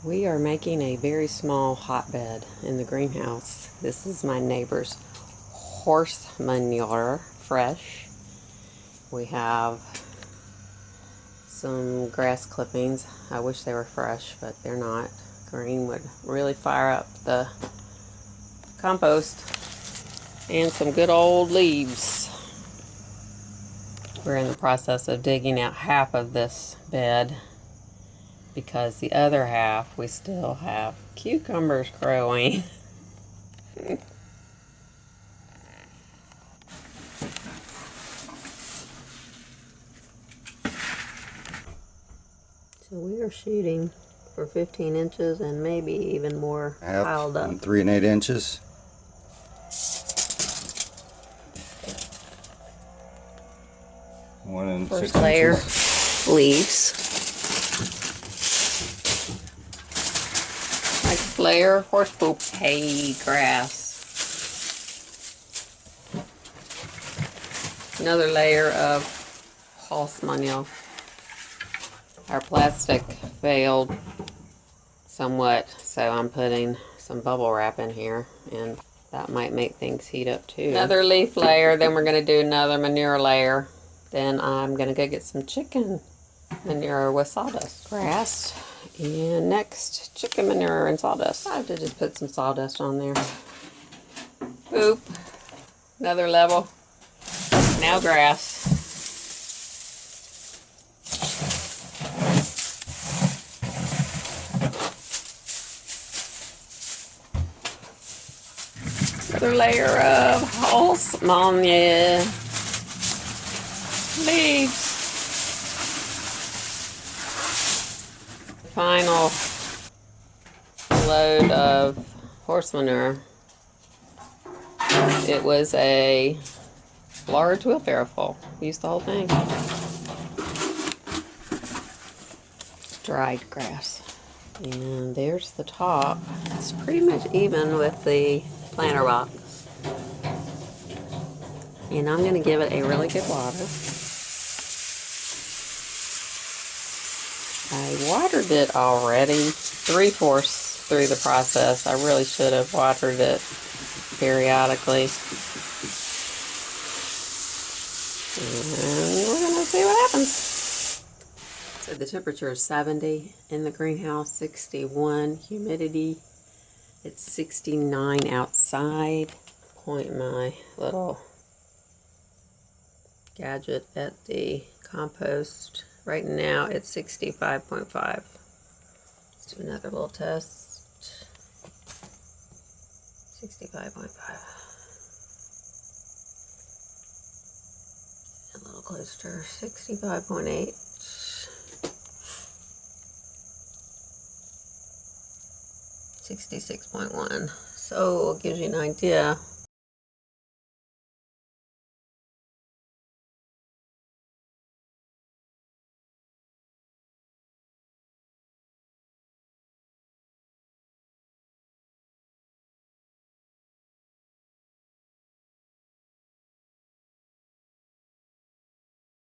We are making a very small hotbed in the greenhouse. This is my neighbor's horse manure, fresh. We have some grass clippings. I wish they were fresh, but they're not. Green would really fire up the compost. And some good old leaves. We're in the process of digging out half of this bed, because the other half we still have cucumbers growing. So we are shooting for 15 inches and maybe even more piled up. 3 and 8 inches. One and First 6 layer, inches. leaves. Next layer, horse poop, hay, grass. Another layer of horse manure. Our plastic failed somewhat, so I'm putting some bubble wrap in here, and that might make things heat up too. Another leaf layer, then we're going to do another manure layer. Then I'm going to go get some chicken manure with sawdust. Grass, and next chicken manure and sawdust. I have to just put some sawdust on there. Boop. Another level. Now grass. Another layer of horse manure. Leaves. Final load of horse manure. It was a large wheelbarrow full. Used the whole thing. Dried grass. And there's the top. It's pretty much even with the planter box. And I'm going to give it a really good water. I watered it already, 3/4 through the process. I really should have watered it periodically. And we're going to see what happens. So the temperature is 70 in the greenhouse, 61 humidity. It's 69 outside. Point my little gadget at the compost. Right now it's 65.5. Let's do another little test. 65.5. A little closer, 65.8. 66.1. So it gives you an idea